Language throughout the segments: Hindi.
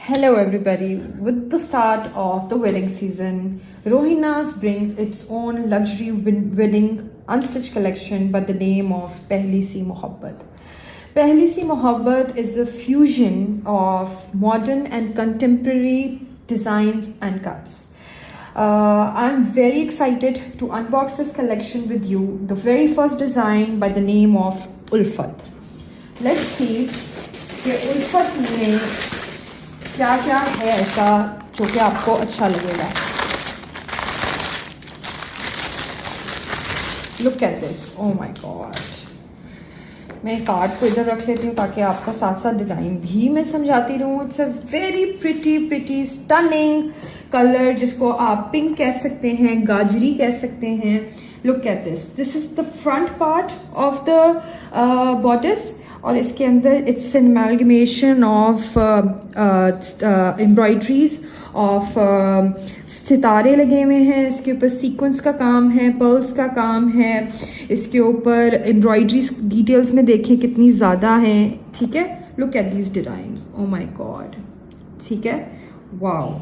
Hello everybody. With the start of the wedding season, Rohinnas brings its own luxury wedding unstitched collection by the name of Pehli Si Mohabbat. Pehli Si Mohabbat is a fusion of modern and contemporary designs and cuts. I'm very excited to unbox this collection with you. The very first design by the name of Ulfat. Let's see कि उल्फत में क्या क्या है ऐसा जो कि आपको अच्छा लगेगा. Look at this. Oh my God. मैं कार्ड को इधर रख लेती हूँ ताकि आपको साथ साथ डिज़ाइन भी मैं समझाती रहूँ. It's a very pretty stunning colour जिसको आप पिंक कह सकते हैं, गाजरी कह सकते हैं. Look at this. This is the front part of the bodice और इसके अंदर it's an amalgamation of embroideries of सितारे लगे हुए हैं. इसके ऊपर सीक्वेंस का काम है, पर्ल्स का काम है. इसके ऊपर एम्ब्रॉयडरीज डिटेल्स में देखें कितनी ज़्यादा हैं. ठीक है. Look at these designs. O my God. ठीक है. वाओ.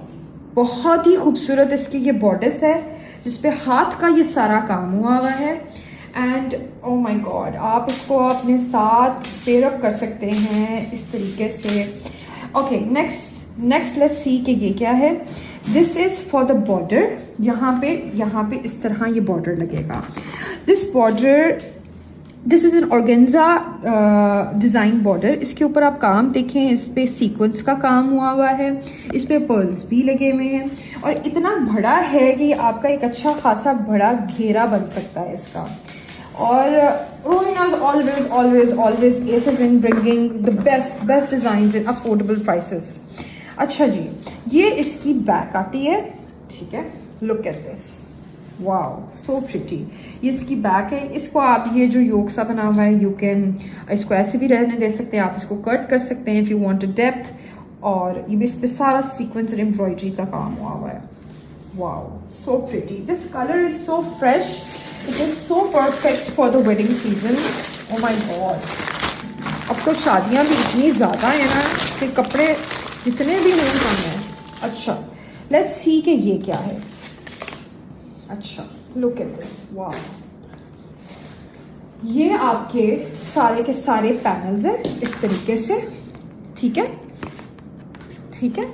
बहुत ही खूबसूरत इसकी ये बॉर्डर्स है जिसपे हाथ का ये सारा काम हुआ हुआ है. एंड ओ माई गॉड, आप इसको अपने साथ पेयरअप कर सकते हैं इस तरीके से. ओके, नेक्स्ट लेट्स सी कि ये क्या है. This is for the border. यहाँ पे इस तरह ये बॉर्डर लगेगा. This is an organza design border. इसके ऊपर आप काम देखें, इस पे सीक्वेंस का काम हुआ है, इस पे पर्ल्स भी लगे हुए हैं और इतना बड़ा है कि आपका एक अच्छा खासा बड़ा घेरा बन सकता है इसका. और Rohinnas always aces in bringing the best designs in affordable prices. अच्छा जी, ये इसकी बैक आती है. ठीक है. Look at this. Wow, so pretty. ये इसकी बैक है. इसको आप ये जो योक सा बना हुआ है, यू कैन इसको ऐसे भी रहने दे सकते हैं, आप इसको कट कर सकते हैं if you want a depth. और ये इस पे सारा सीक्वेंस और एम्ब्रॉयडरी का काम हुआ है. Wow, so pretty. This colour is so fresh. It is so perfect for the wedding season. O my God. अब तो शादियां भी इतनी ज़्यादा है ना कि कपड़े जितने भी नहीं कम है. अच्छा, लेट्स सी कि ये क्या है. अच्छा, लुक एट दिस. वाओ. ये आपके सारे के सारे पैनल्स हैं इस तरीके से. ठीक है. ठीक है.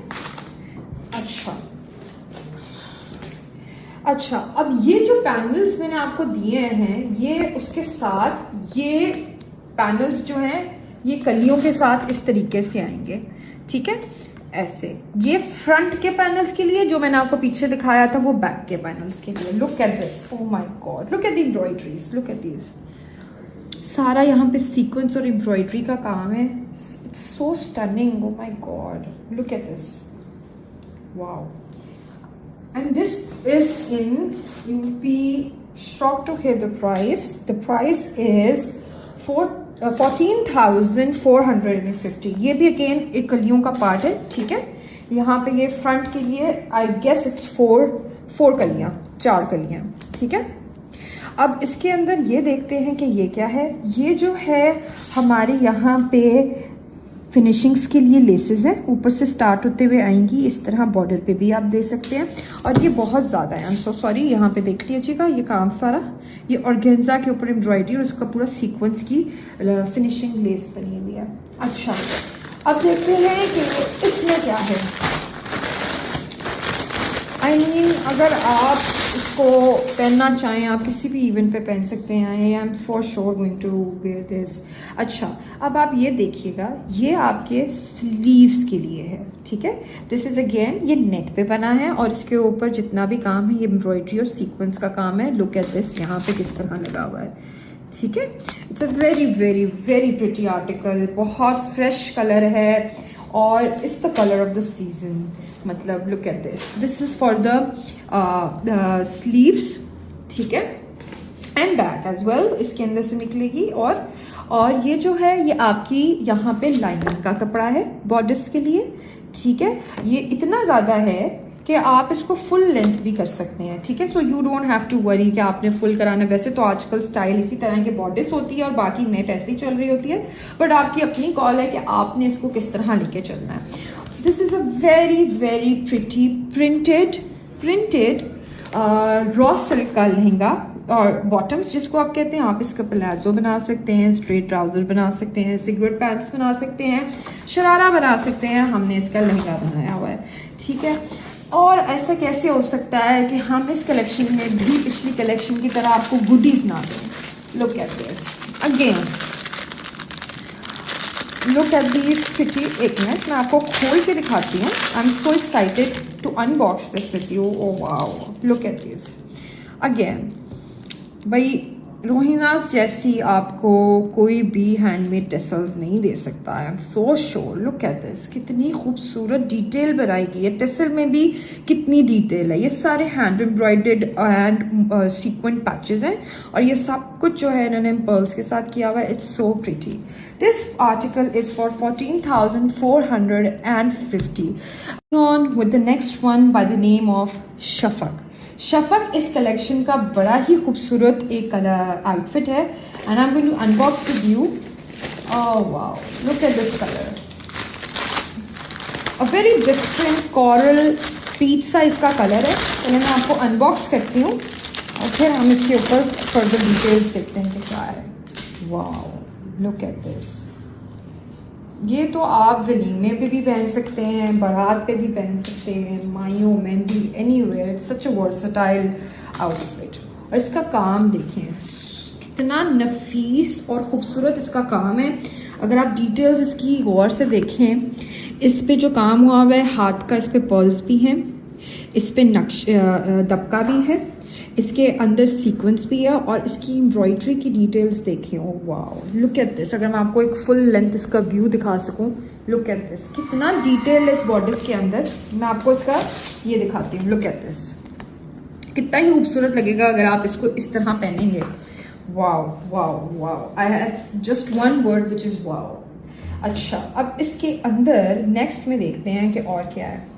अच्छा, अब ये जो पैनल्स मैंने आपको दिए हैं, ये उसके साथ ये पैनल्स जो हैं ये कलियों के साथ इस तरीके से आएंगे. ठीक है. ऐसे ये फ्रंट के पैनल्स के लिए, जो मैंने आपको पीछे दिखाया था वो बैक के पैनल्स के लिए. Look at this. Oh my God. Look at the embroideries. Look at this. सारा यहाँ पे सीक्वेंस और एम्ब्रॉयडरी का काम है. It's so stunning. Oh my God. Look at this. Wow. And this is in, you'll be shocked to hear the price. The price is 14,450. ये भी अगेन एक कलियों का पार्ट है. ठीक है. यहाँ पे ये फ्रंट के लिए आई गेस इट्स फोर कलियाँ, 4 कलियाँ. ठीक है. अब इसके अंदर ये देखते हैं कि ये क्या है. ये जो है हमारे यहाँ पे फिनिशिंग्स के लिए लेसेस हैं, ऊपर से स्टार्ट होते हुए आएंगी. इस तरह बॉर्डर पे भी आप दे सकते हैं. और ये बहुत ज़्यादा है. I am so sorry. यहाँ पे देख लीजिएगा ये काम सारा, ये ऑर्गेन्जा के ऊपर एम्ब्रॉयडरी और उसका पूरा सीक्वेंस की फिनिशिंग लेस बनी हुई है. अच्छा, अब देखते हैं कि इसमें क्या है. आई मीन अगर आप इसको पहनना चाहें, आप किसी भी इवेंट पे पहन सकते हैं. I am for sure going to wear this. अच्छा, अब आप ये देखिएगा, ये आपके स्लीव्स के लिए है. ठीक है. दिस इज अगेन ये नेट पे बना है और इसके ऊपर जितना भी काम है ये एम्ब्रॉयडरी और सीक्वेंस का काम है. Look at this. यहाँ पे किस तरह लगा हुआ है. ठीक है. It's a very very very pretty article. बहुत फ्रेश कलर है और it's the colour of the season. मतलब look at this. This is for the sleeves. ठीक है. एंड बैक एज वेल इसके अंदर से निकलेगी. और ये जो है ये आपकी यहाँ पे लाइनिंग का कपड़ा है बॉर्डर्स के लिए. ठीक है. ये इतना ज़्यादा है कि आप इसको फुल लेंथ भी कर सकते हैं. ठीक है. So you don't have to worry कि आपने फुल कराना. वैसे तो आजकल स्टाइल इसी तरह के बॉर्डर्स होती है और बाकी नेट ऐसी चल रही होती है, बट आपकी अपनी कॉल है कि आपने इसको किस तरह लेके चलना है. This is a very very pretty printed raw silk का लहंगा और बॉटम्स जिसको आप कहते हैं, आप इसका प्लाजो बना सकते हैं, स्ट्रेट ट्राउजर बना सकते हैं, सिगरेट पैंट्स बना सकते हैं, शरारा बना सकते हैं। हमने इसका लहंगा बनाया हुआ है, ठीक है। और ऐसा कैसे हो सकता है कि हम इस कलेक्शन में भी पिछली कलेक्शन की तरह आपको गुडीज ना दें। Look at this again, look at these pretty. एक मिनट मैं आपको खोल के दिखाती हूँ। I am so excited to unbox this with you. Oh wow, look at this again. भाई रोहिनास जैसी आपको कोई भी हैंडमेड टेसल्स नहीं दे सकता। आई am so sure. Look at this, कितनी खूबसूरत डिटेल बनाई गई है। टेसल में भी कितनी डिटेल है। ये सारे hand embroidered and sequinned patches हैं और ये सब कुछ जो है इन्होंने पर्ल्स के साथ किया हुआ है। It's so pretty. This article is for 14,450 on with the next one by the name of Shafaq. Shafaq इस कलेक्शन का बड़ा ही खूबसूरत एक कलर आउटफिट है and I am going to unbox with you. Oh wow, look at this colour. A very different coral peach सा इसका कलर है। तो मैं आपको अनबॉक्स करती हूँ और फिर हम इसके ऊपर फर्दर डिटेल्स देखते हैं कि क्या है। Wow, look at this. ये तो आप वलीमे पे भी पहन सकते हैं, बारात पे भी पहन सकते हैं, माइयों mehndi anywhere. It's such a versatile outfit. और इसका काम देखें, कितना नफीस और ख़ूबसूरत इसका काम है। अगर आप डिटेल्स इसकी गौर से देखें, इस पे जो काम हुआ हुआ है हाथ का, इस पे पर्ल्स भी हैं, इस पे नक्श दबका भी है, इसके अंदर सीक्वेंस भी है और इसकी एम्ब्रॉयडरी की डिटेल्स देखें। ओह वाओ, लुक एट दिस। अगर मैं आपको एक फुल लेंथ इसका व्यू दिखा सकूं, लुक एट दिस। कितना डिटेल है इस बॉर्डर्स के अंदर। मैं आपको इसका ये दिखाती हूँ। लुक एट दिस, कितना ही खूबसूरत लगेगा अगर आप इसको इस तरह पहनेंगे। Wow wow wow, I have just one word which is wow. अच्छा, अब इसके अंदर नेक्स्ट में देखते हैं कि और क्या है।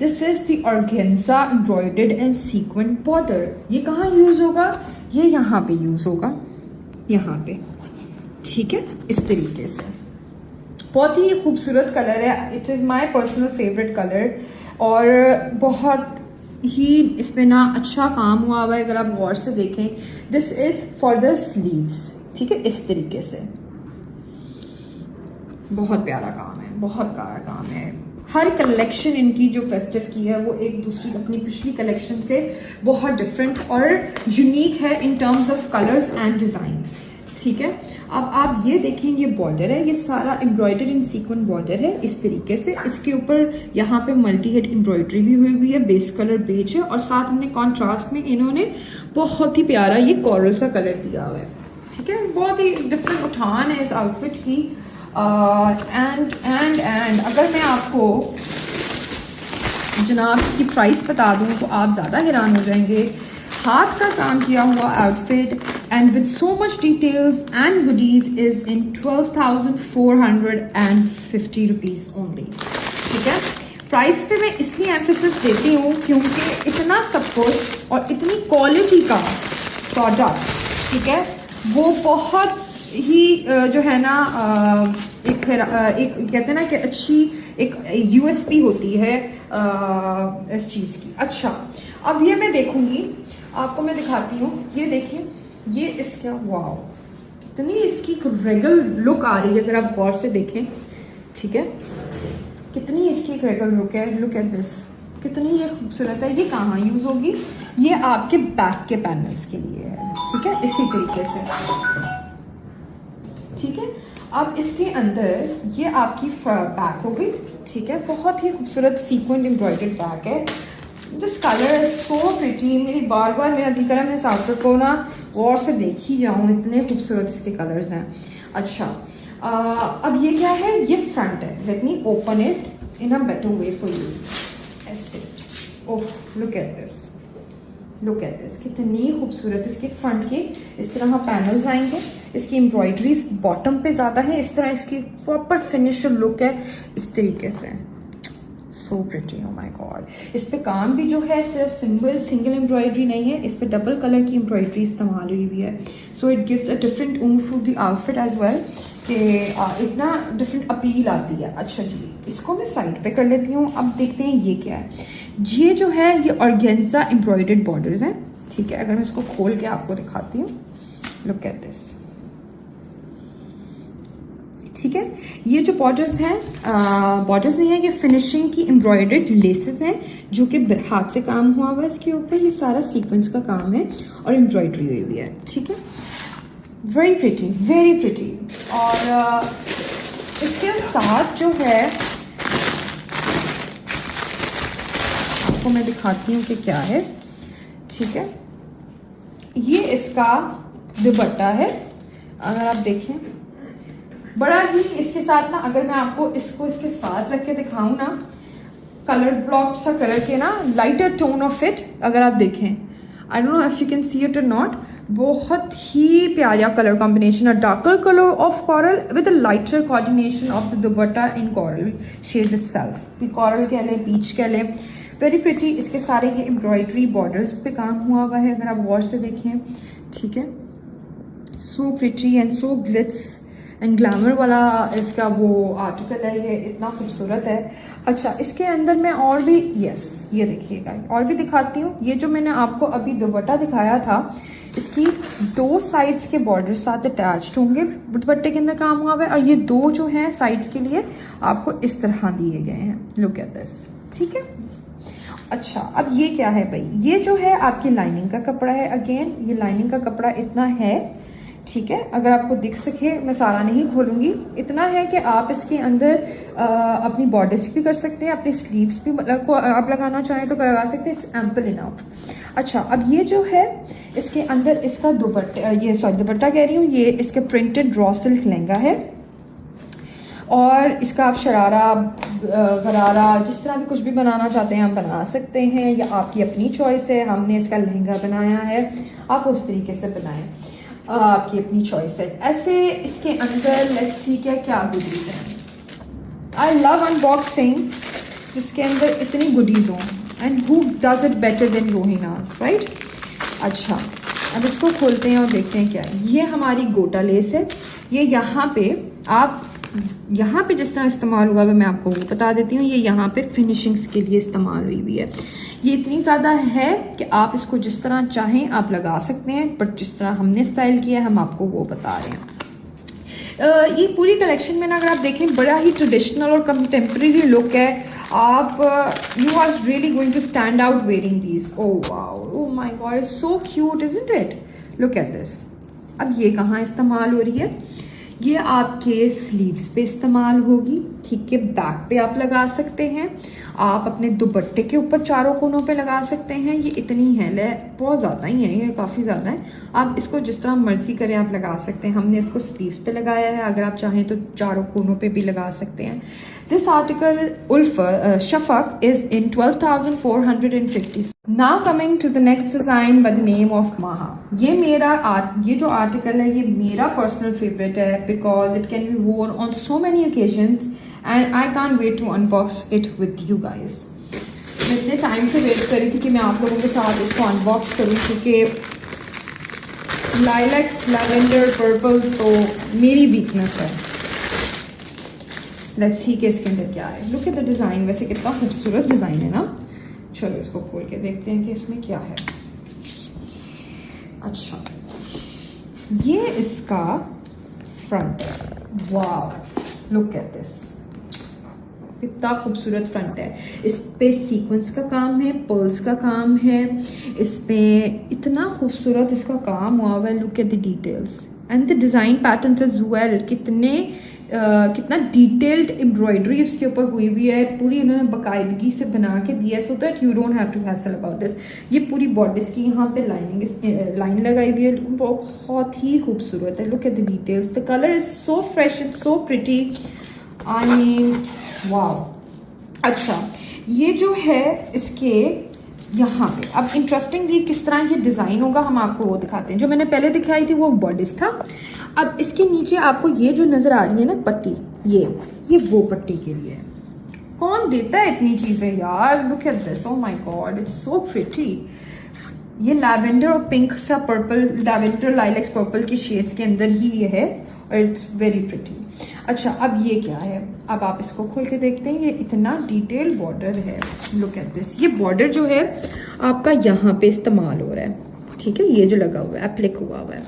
This is the organza embroidered and sequinned border. ये कहाँ यूज होगा? ये यहाँ पे यूज होगा, यहाँ पे, ठीक है, इस तरीके से। बहुत ही खूबसूरत कलर है। It is my personal favourite colour और बहुत ही इसमें ना अच्छा काम हुआ हुआ है। अगर आप गौर से देखें, this is for the sleeves, ठीक है, इस तरीके से। बहुत प्यारा काम है, बहुत प्यारा काम है। हर कलेक्शन इनकी जो फेस्टिव की है वो एक दूसरी अपनी पिछली कलेक्शन से बहुत डिफरेंट और यूनिक है in terms of colours and designs, ठीक है। अब आप ये देखें, ये बॉर्डर है, ये सारा एम्ब्रॉयडर्ड इन सीक्वेंट बॉर्डर है इस तरीके से। इसके ऊपर यहाँ पे मल्टी हेड एम्ब्रॉयडरी भी हुई है, बेस कलर बेज है और साथ हमने कॉन्ट्रास्ट में इन्होंने बहुत ही प्यारा ये कॉरल सा कलर दिया हुआ है, ठीक है। बहुत ही डिफरेंट उठान है इस आउटफिट की। एंड अगर मैं आपको जनाब इसकी प्राइस बता दूं तो आप ज़्यादा हैरान हो जाएंगे। हाथ का काम किया हुआ outfit and with so much details and goodies is in 12,450 rupees only, ठीक है। प्राइस पे मैं इसलिए एम्फेसिस देती हूँ क्योंकि इतना सब कुछ और इतनी क्वालिटी का प्रोडक्ट, ठीक है, वो बहुत ही जो है ना एक कहते हैं ना कि अच्छी एक यूएसपी होती है इस चीज़ की। अच्छा, अब ये मैं देखूंगी, आपको मैं दिखाती हूँ। ये देखिए, ये इसका वाओ, कितनी इसकी रेगल लुक आ रही है अगर आप गौर से देखें, ठीक है, कितनी इसकी एक रेगल लुक है। लुक एट दिस, कितनी ये खूबसूरत है। ये कहाँ यूज होगी? ये आपके बैक के पैनल्स के लिए है, ठीक है, इसी तरीके से, ठीक है। अब इसके अंदर ये आपकी बैक हो गई, ठीक है। बहुत ही खूबसूरत सीक्वेंट एम्ब्रॉयडर्ड बैक है। This colour is so pretty. मेरी बार बार मेरा दिल करा मैं इस आउटफिट को ना गौर से देख ही जाऊँ, इतने खूबसूरत इसके कलर्स हैं। अच्छा, अब ये क्या है? ये फ्रंट है। Let me open it in a better way for you. ऐसे, ओफ, look at this, look at this, कितनी खूबसूरत इसके फ्रंट के इस तरह पैनल्स आएंगे। इसकी एम्ब्रॉयडरीज बॉटम पे ज़्यादा है, इस तरह इसकी प्रॉपर फिनिशर लुक है इस तरीके से। सो प्रिटी, ओ माय गॉड। इस पे काम भी जो है सिर्फ सिंगल एम्ब्रॉयडरी नहीं है, इस पे डबल कलर की एम्ब्रॉयडरी इस्तेमाल हुई हुई है। So it gives a different oomph to the outfit as well. कि एक ना डिफरेंट अपील आती है। अच्छा जी, इसको मैं साइड पे कर लेती हूँ। अब देखते हैं ये क्या है। ये जो है ये ऑर्गेन्जा एम्ब्रॉयडर्ड बॉर्डर्स हैं, ठीक है। अगर मैं इसको खोल के आपको दिखाती हूँ, लुक एट दिस, ठीक है। ये जो बॉर्डर्स हैं, बॉर्डर्स नहीं है, ये फिनिशिंग की एम्ब्रॉयडर्ड लेसेस हैं जो कि हाथ से काम हुआ हुआ है इसके ऊपर। ये सारा सीक्वेंस का काम है और एम्ब्रॉयडरी हुई हुई है, ठीक है। Very pretty, very pretty. और इसके साथ जो है आपको मैं दिखाती हूँ कि क्या है, ठीक है। ये इसका दुपट्टा है, अगर आप देखें बड़ा ही इसके साथ ना, अगर मैं आपको इसको इसके साथ रख के दिखाऊं ना, कलर ब्लॉक सा कलर के ना, लाइटर टोन ऑफ इट, अगर आप देखें, I don't know if you can see it और नॉट, बहुत ही प्यारा colour combination, a darker colour of coral with a lighter coordination of the dupatta in coral shades itself. Coral कह लें, पीच कह लें, वेरी प्रिटी। इसके सारे ये एम्ब्रॉयडरी बॉर्डर्स पे काम हुआ हुआ है, अगर आप गौर से देखें, ठीक है। So pretty and so Glitz and glamour वाला इसका वो आर्टिकल है, ये इतना खूबसूरत है। अच्छा, इसके अंदर मैं और भी, यस ये देखिएगा, और भी दिखाती हूँ। ये जो मैंने आपको अभी दुपट्टा दिखाया था, इसकी दो साइड्स के बॉर्डर साथ अटैच्ड होंगे, दुपट्टे के अंदर काम हुआ हुआ है। और ये दो जो हैं साइड्स के लिए आपको इस तरह दिए गए हैं, लुक एट दिस, ठीक है। अच्छा, अब ये क्या है भाई, ये जो है आपकी लाइनिंग का कपड़ा है। अगेन ये लाइनिंग का कपड़ा इतना है, ठीक है। अगर आपको दिख सके, मैं सारा नहीं खोलूंगी, इतना है कि आप इसके अंदर अपनी बॉर्डर्स भी कर सकते हैं, अपनी स्लीव्स भी को आप लगाना चाहें तो लगा सकते हैं, इट्स एम्पल इनफ। अच्छा, अब ये जो है इसके अंदर इसका दुपट्टा, ये सॉरी दुपट्टा कह रही हूँ, ये इसके प्रिंटेड रॉ सिल्क लहंगा है। और इसका आप शरारा गरारा जिस तरह भी कुछ भी बनाना चाहते हैं आप बना सकते हैं, या आपकी अपनी चॉइस है। हमने इसका लहंगा बनाया है, आप उस तरीके से बनाएं, आपकी अपनी चॉइस है। ऐसे इसके अंदर लेट्स सी क्या क्या गुडीज हैं। आई लव अनबॉक्सिंग जिसके अंदर इतनी गुडीज हों, and who does it better than Rohina's, right. अच्छा, अब इसको खोलते हैं और देखते हैं क्या है। ये हमारी गोटा लेस है। ये यहाँ पे आप यहाँ पे जिस तरह इस्तेमाल हुआ है मैं आपको वो बता देती हूँ। ये यहाँ पे फिनिशिंग्स के लिए इस्तेमाल हुई हुई है। ये इतनी ज़्यादा है कि आप इसको जिस तरह चाहें आप लगा सकते हैं, बट जिस तरह हमने स्टाइल किया है हम आपको वो बता रहे हैं। ये पूरी कलेक्शन में ना अगर आप देखें बड़ा ही ट्रेडिशनल और कंटेम्प्रेरी लुक है। आप you are really going to stand out wearing these. Oh wow, oh my god, it's so cute isn't it, look at this. अब ये कहाँ इस्तेमाल हो रही है, ये आपके स्लीव्स पे इस्तेमाल होगी, ठीक है। बैक पे आप लगा सकते हैं, आप अपने दुपट्टे के ऊपर चारों कोनों पे लगा सकते हैं। ये इतनी है, बहुत ज़्यादा ही है, ये काफ़ी ज़्यादा है। आप इसको जिस तरह मर्जी करें आप लगा सकते हैं। हमने इसको स्लीव्स पे लगाया है, अगर आप चाहें तो चारों कोनों पे भी लगा सकते हैं। This article Ulfa Shafaq is in 12,450। Now coming to the next design by the name of Maha. ये जो आर्टिकल है ये मेरा पर्सनल फेवरेट है, because it can be worn on so many occasions and I can't wait to unbox it with you guys. मैं इतने टाइम से वेट करी थी कि मैं आप लोगों के साथ इसको अनबॉक्स करूँ, क्योंकि लाइलैक्स, लैवेंडर, पर्पल्स तो मेरी वीकनेस है। लेट्स सी कि इसके अंदर क्या है। लुक एट द डिज़ाइन, वैसे कितना खूबसूरत डिज़ाइन है ना। चलो इसको खोल के देखते हैं कि इसमें क्या है। अच्छा, ये इसका फ्रंट है। वाव, लुक एट दिस, कितना खूबसूरत फ्रंट है। इस पे सीक्वेंस का काम है, पर्ल्स का काम है, इस पे इतना खूबसूरत इसका काम हुआ हुआ है। Look at the details and the design patterns as well. कितना डिटेल्ड एम्ब्रॉयडरी उसके ऊपर हुई हुई है, पूरी उन्होंने बाकायदगी से बना के दिया है, so that you don't have to hassle about this. ये पूरी बॉडीज की यहाँ पे लाइन लगाई हुई है, बहुत ही खूबसूरत है। Look at the details, the colour is so fresh and so pretty, I mean wow. अच्छा, ये जो है इसके यहाँ पे अब इंटरेस्टिंगली किस तरह ये डिज़ाइन होगा हम आपको वो दिखाते हैं। जो मैंने पहले दिखाई थी वो बॉडीज था। अब इसके नीचे आपको ये जो नज़र आ रही है ना पट्टी, ये वो पट्टी के लिए है। कौन देता है इतनी चीज़ें यार। Look at this, oh my god, it's so pretty. ये लैवेंडर और पिंक सा पर्पल, लैवेंडर लाइलैक्स पर्पल की शेड्स के अंदर ही ये है, और इट्स वेरी प्रिटी। अच्छा, अब ये क्या है, अब आप इसको खोल के देखते हैं, ये इतना डिटेल बॉर्डर है। Look at this. ये बॉर्डर जो है आपका यहाँ पे इस्तेमाल हो रहा है, ठीक है, ये जो लगा हुआ है, एप्लिक हुआ हुआ है,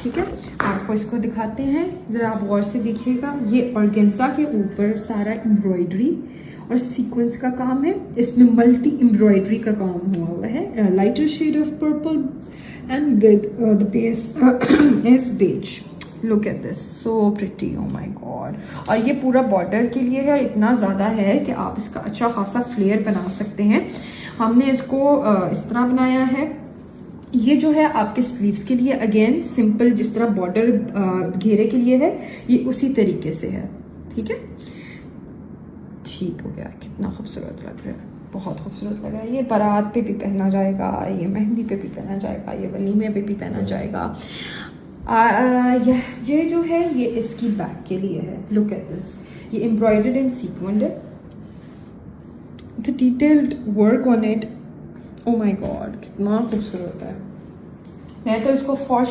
ठीक है। आपको इसको दिखाते हैं, ज़रा आप गौर से देखिएगा। ये ऑर्गेन्जा के ऊपर सारा एम्ब्रॉयडरी और सीक्वेंस का काम है। इसमें मल्टी एम्ब्रॉयडरी का काम हुआ है। Lighter shade of purple and with the base is beige. Look at this, so pretty, oh my god. और ये पूरा बॉर्डर के लिए है, इतना ज़्यादा है कि आप इसका अच्छा खासा फ्लेयर बना सकते हैं। हमने इसको इस तरह बनाया है। ये जो है आपके स्लीव्स के लिए, अगेन सिंपल, जिस तरह बॉर्डर घेरे के लिए है, ये उसी तरीके से है, ठीक है। ठीक हो गया, कितना खूबसूरत लग रहा है, बहुत खूबसूरत लग रहा है। ये बारात पे भी पहना जाएगा, ये मेहंदी पे भी पहना जाएगा, ये वलीमे पे भी पहना जाएगा। ये जो है ये इसकी बैक के लिए है। लुक एट दिस, ये एम्ब्रॉयडर्ड एंड सीक्वेंड है, the detailed work on it, O my God, कितना खूबसूरत है। मैं तो इसको फॉर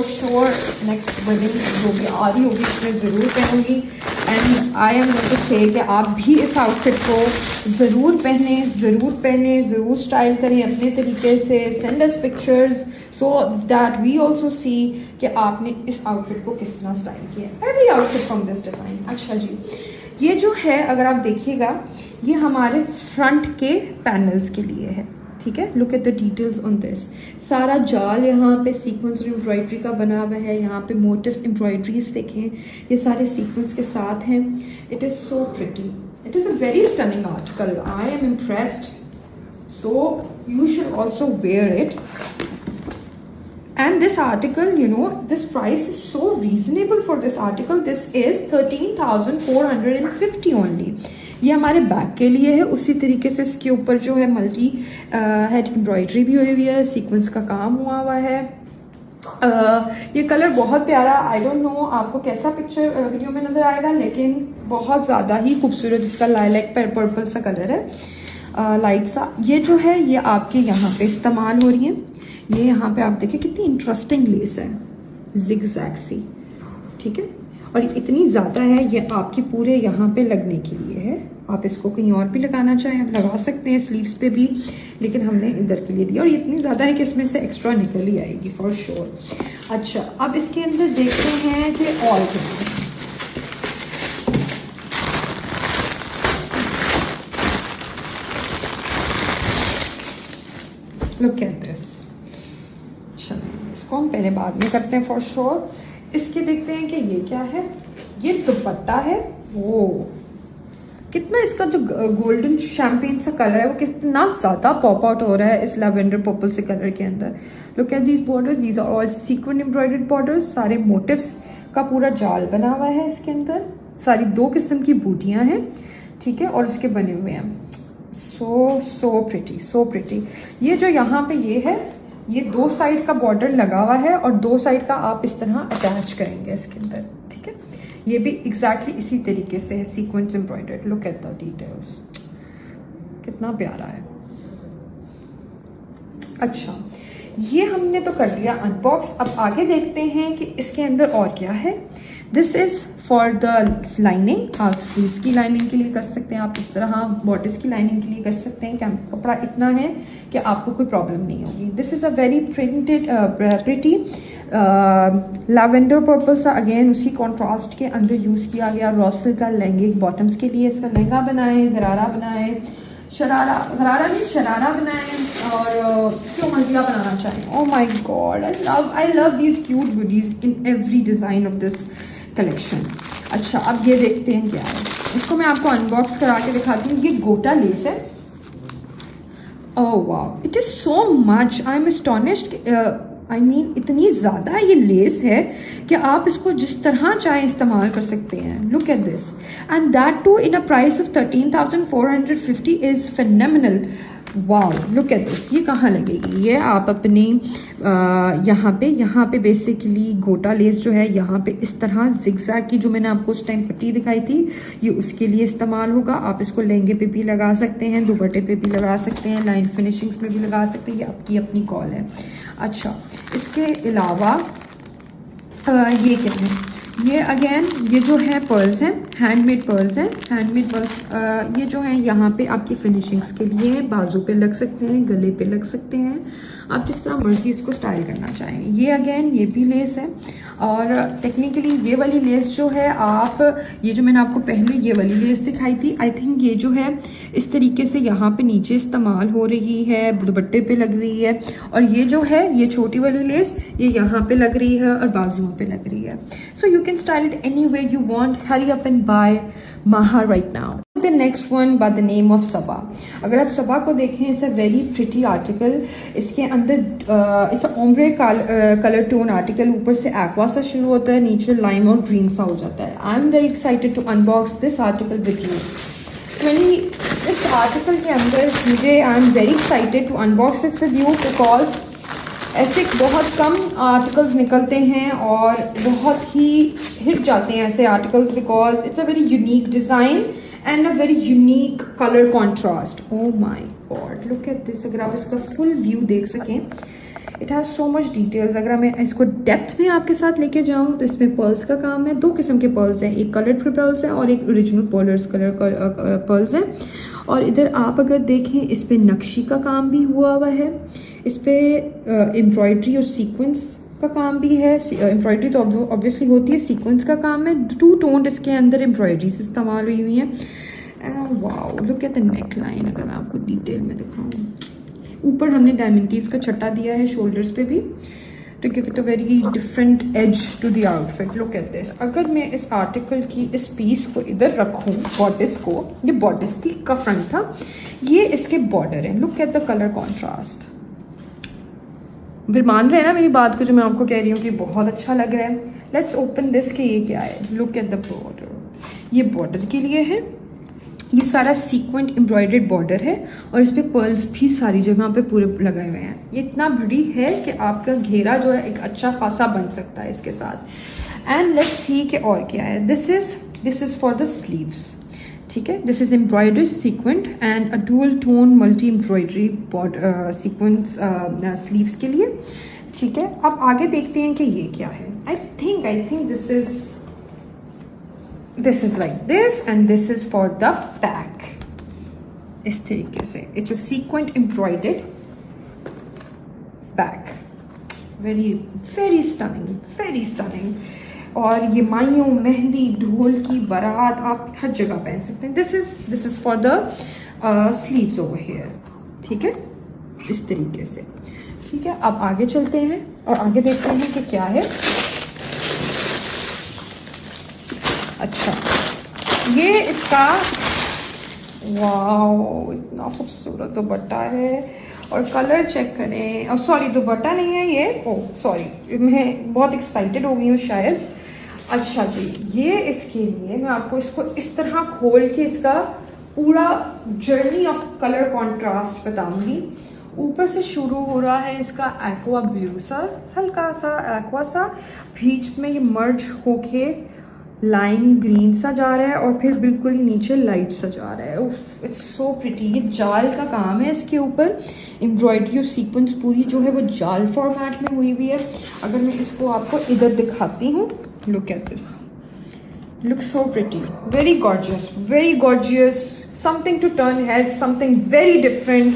श्योर नेक्स्ट वेडिंग जो भी आ रही होगी उसमें ज़रूर पहनूंगी। And I am going to say कि आप भी इस आउटफिट को ज़रूर पहने, ज़रूर स्टाइल करें अपने तरीके से। Send us pictures so that we also see कि आपने इस आउटफिट को किस तरह स्टाइल किया। Every outfit from this design. अच्छा जी, ये जो है अगर आप देखिएगा, ये हमारे फ्रंट के पैनल्स के लिए है, ठीक है। Look at the details on this. सारा जाल यहाँ पे सीक्वेंस और एम्ब्रॉयडरी का बना हुआ है। यहाँ पे मोटिव्स एम्ब्रॉयडरीज देखें, ये सारे सीक्वेंस के साथ हैं। It is so pretty, it is a very stunning article. I am impressed, so you should also wear it. And this article, you know, this price is so reasonable for this article. This is 13,450 only. ये हमारे बैक के लिए है। उसी तरीके से इसके ऊपर जो है मल्टी हेड एम्ब्रॉयडरी भी हुई हुई है, सीक्वेंस का काम हुआ है। ये कलर बहुत प्यारा, आई डोंट नो आपको कैसा पिक्चर वीडियो में नजर आएगा, लेकिन बहुत ज़्यादा ही खूबसूरत इसका लाइलैक पर्पल सा कलर है, लाइट सा। ये जो है ये आपके यहाँ पे इस्तेमाल हो रही है। ये यहाँ पे आप देखिए कितनी इंटरेस्टिंग लेस है, जिगजैग सी, ठीक है। और इतनी ज़्यादा है, ये आपके पूरे यहाँ पे लगने के लिए है। आप इसको कहीं और भी लगाना चाहें आप लगा सकते हैं, स्लीव्स पे भी, लेकिन हमने इधर के लिए दिया। और ये इतनी ज़्यादा है कि इसमें से एक्स्ट्रा निकल ही आएगी फॉर श्योर। अच्छा, अब इसके अंदर देखते हैं कि और क्या। Look at this. अच्छा, इसको हम पहले बाद में करते हैं फॉर श्योर। इसके देखते हैं कि ये क्या है। ये दुपट्टा है, वो कितना इसका जो गोल्डन शैम्पेन सा कलर है वो कितना ज्यादा पॉप आउट हो रहा है इस लैवेंडर पर्पल से कलर के अंदर। Look at these borders, these are all sequinned embroidered borders. सारे मोटिव्स का पूरा जाल बना हुआ है इसके अंदर। सारी 2 किस्म की बूटियां हैं, ठीक है, और उसके बने हुए हैं। So pretty, so pretty. ये जो यहाँ पे ये है, ये 2 साइड का बॉर्डर लगा हुआ है और 2 साइड का आप इस तरह अटैच करेंगे इसके अंदर, ठीक है। ये भी एग्जैक्टली इसी तरीके से है, sequence embroidered. Look at the details, कितना प्यारा है। अच्छा, ये हमने तो कर लिया अनबॉक्स। अब आगे देखते हैं कि इसके अंदर और क्या है। This is for the lining. आप स्लीव्स की लाइनिंग के लिए कर सकते हैं, आप इस तरह बॉडीज की लाइनिंग के लिए कर सकते हैं। कपड़ा इतना है कि आपको कोई प्रॉब्लम नहीं होगी। This is a very printed pretty lavender purple सा, अगेन उसी कॉन्ट्रास्ट के अंदर यूज किया गया। रॉसल का लहंगे बॉटम्स के लिए इसका लहंगा बनाए, गरारा बनाए, गरारा नहीं शरारा बनाए, और क्यों मंजिला बनाना चाहिए। ओह my God, I love these cute goodies in every design of this collection. अच्छा, अब ये देखते हैं क्या है। इसको मैं आपको अनबॉक्स करा के दिखाती हूँ। ये गोटा लेस है। Oh wow, it is so much, I am astonished. I mean इतनी ज़्यादा ये लेस है कि आप इसको जिस तरह चाहे इस्तेमाल कर सकते हैं। Look at this, and that too in a price of 13,450 is phenomenal. Wow, look at this. ये कहाँ लगेगी? ये आप अपने यहाँ पे बेसिकली गोटा लेस जो है यहाँ पे इस तरह जिगजैग की, जो मैंने आपको उस टाइम पट्टी दिखाई थी, ये उसके लिए इस्तेमाल होगा। आप इसको लहंगे पे भी लगा सकते हैं, दुपट्टे पे भी लगा सकते हैं, लाइन फिनिशिंग्स में भी लगा सकते हैं, ये आपकी अपनी कॉल है। अच्छा, इसके अलावा ये क्या है, ये अगेन ये जो है पर्ल्स हैं, हैंडमेड पर्ल्स हैं। हैंडमेड पर्ल्स ये जो है यहाँ पे आपकी फिनिशिंग्स के लिए है, बाजू पे लग सकते हैं, गले पे लग सकते हैं, आप जिस तरह मर्जी इसको स्टाइल करना चाहें। ये अगेन ये भी लेस है, और टेक्निकली ये वाली लेस जो है, आप ये जो मैंने आपको पहले ये वाली लेस दिखाई थी, आई थिंक ये जो है इस तरीके से यहाँ पे नीचे इस्तेमाल हो रही है, दुपट्टे पे लग रही है, और ये जो है ये छोटी वाली लेस ये यहाँ पे लग रही है और बाजुओं पे लग रही है। So you can style it any way you want. Hurry up and buy Maha right now. The next one by the name of Saba. अगर आप सबा को देखें, it's a very pretty article. इसके अंदर it's ombre colour tone article, ऊपर से एक्वा सा शुरू होता है, नीचे लाइम और ग्रीन सा हो जाता है। I am very excited to unbox this article with you. इस आर्टिकल के अंदर मुझे I am very excited to unbox this with you, because ऐसे बहुत कम आर्टिकल्स निकलते हैं और बहुत ही हिट जाते हैं ऐसे articles, because it's a very unique design and a very unique color contrast. Oh my god, look at this। अगर आप इसका फुल व्यू देख सकें, it has so much details. अगर मैं इसको डेप्थ में आपके साथ लेके जाऊं तो इसमें पर्ल्स का काम है। दो किस्म के पर्ल्स हैं, एक कलर्ड पर्ल्स हैं और एक ओरिजिनल पोलर्स कलर पर्ल्स हैं। और इधर आप अगर देखें, इस पे नक्शी का काम भी हुआ हुआ है, इस पे एम्ब्रॉयडरी और सीक्वेंस का काम भी है। एम्ब्रॉयडरी तो ऑब्वियसली होती है, सीक्वेंस का काम है। 2 टोन इसके अंदर एम्ब्रॉयडरीज इस्तेमाल हुई हुई हैं। Wow, look at the neck line. अगर मैं आपको डिटेल में दिखाऊं, ऊपर हमने डायमंडीज का छट्टा दिया है शोल्डर्स पे भी, to give it a very different edge to the outfit. Look at this. अगर मैं इस आर्टिकल की इस पीस को इधर रखूं, बॉडिस को, ये बॉडिस थी का फ्रंट था, ये इसके बॉर्डर है। Look at the colour contrast. फिर मान रहे हैं ना मेरी बात को जो मैं आपको कह रही हूँ कि बहुत अच्छा लग रहा है। लेट्स ओपन दिस कि ये क्या है। Look at the border. ये बॉर्डर के लिए है, ये सारा सीक्वेंट एम्ब्रॉयडर्ड बॉर्डर है और इस पे पर्ल्स भी सारी जगह पे पूरे लगाए हुए हैं। ये इतना बड़ी है कि आपका घेरा जो है एक अच्छा खासा बन सकता है इसके साथ। एंड लेट्स सी कि और क्या है। This is for the sleeves, ठीक है। This is embroidered sequinned and a dual tone multi embroidery sequence sleeves के लिए, ठीक है। अब आगे देखते हैं कि ये क्या है। I think this is like this and this is for the back. इस तरीके से it's a sequinned embroidered back. Very very stunning, very stunning. और ये माइयों, मेहंदी, ढोल की बारात, आप हर जगह पहन सकते हैं। This is for the sleeves over here, ठीक है, इस तरीके से, ठीक है। अब आगे चलते हैं और आगे देखते हैं कि क्या है। अच्छा, ये इसका, वाओ, इतना खूबसूरत दुपट्टा है और कलर चेक करें। और सॉरी, दुपट्टा नहीं है ये, ओह सॉरी, मैं बहुत एक्साइटेड हो गई हूँ शायद। अच्छा जी, ये इसके लिए मैं आपको इसको इस तरह खोल के इसका पूरा जर्नी ऑफ कलर कॉन्ट्रास्ट बताऊंगी। ऊपर से शुरू हो रहा है इसका एक्वा ब्लू सा, हल्का सा एक्वा सा, बीच में ये मर्ज होके लाइम ग्रीन सा जा रहा है और फिर बिल्कुल ही नीचे लाइट सा जा रहा है। It's so pretty. ये जाल का काम है इसके ऊपर, एम्ब्रॉयडरी और सीक्वेंस पूरी जो है वो जाल फॉर्मेट में हुई हुई है। अगर मैं इसको आपको इधर दिखाती हूँ, look at this, look so pretty, very gorgeous, something to turn head, something very different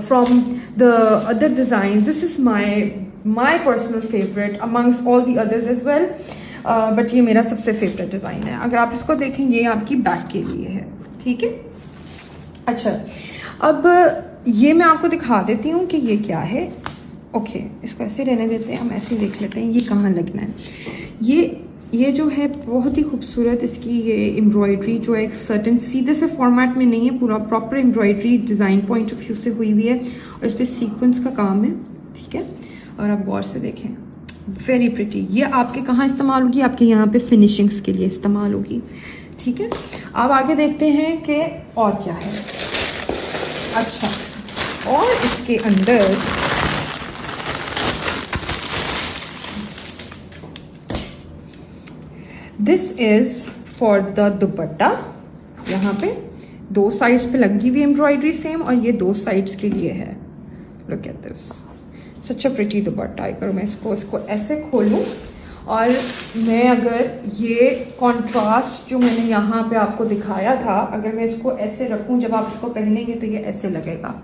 from the other design. This is my personal favourite amongst all the others as well, but ये मेरा सबसे फेवरेट डिज़ाइन है। अगर आप इसको देखें, ये आपकी बैक के लिए है, ठीक है। अच्छा, अब ये मैं आपको दिखा देती हूँ कि ये क्या है। ओके, इसको ऐसे रहने देते हैं, हम ऐसे देख लेते हैं ये कहाँ लगना है। ये जो है बहुत ही खूबसूरत, इसकी ये एम्ब्रॉयडरी जो है एक सर्टन सीधे से फॉर्मेट में नहीं है, पूरा proper embroidery design point of view से हुई हुई है और इस पर सीक्वेंस का काम है, ठीक है। और आप गौर से देखें, वेरी प्रिटी। ये आपके कहाँ इस्तेमाल होगी? आपके यहाँ पे फिनिशिंग्स के लिए इस्तेमाल होगी, ठीक है। अब आगे देखते हैं कि और क्या है। अच्छा, और इसके अंदर दिस इज फॉर द दुपट्टा। यहाँ पे 2 साइड्स पे लगी हुई एम्ब्रॉयडरी सेम, और ये 2 साइड्स के लिए है। Look at this, such a pretty दुपट्टा। करूँ मैं इसको ऐसे खोलूँ और मैं अगर ये कॉन्ट्रास्ट जो मैंने यहाँ पे आपको दिखाया था, अगर मैं इसको ऐसे रखूँ, जब आप इसको पहनेंगे तो ये ऐसे लगेगा।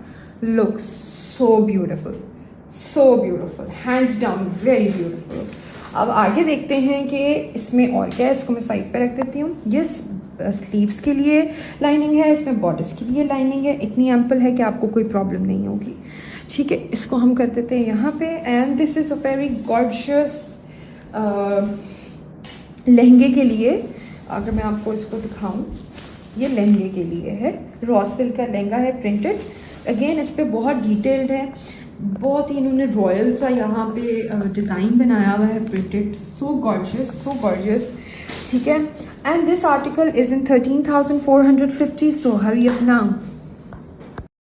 Look so beautiful, so beautiful, hands down very beautiful. अब आगे देखते हैं कि इसमें और क्या है। इसको मैं साइड पे रख देती हूँ। ये स्लीव्स के लिए लाइनिंग है, इसमें बॉर्डर्स के लिए लाइनिंग है, इतनी एम्पल है कि आपको कोई प्रॉब्लम नहीं होगी। ठीक है, इसको हम कर देते हैं यहाँ पे। And this is a very gorgeous लहंगे के लिए। अगर मैं आपको इसको दिखाऊं, ये लहंगे के लिए है, रॉ सिल्क का लहंगा है, प्रिंटेड। अगेन इस पे बहुत डिटेल्ड है, बहुत ही इन्होंने रॉयल सा यहाँ पे डिज़ाइन बनाया हुआ है, printed. So gorgeous, so gorgeous. ठीक है, and this article is in 13,450, so hurry up now.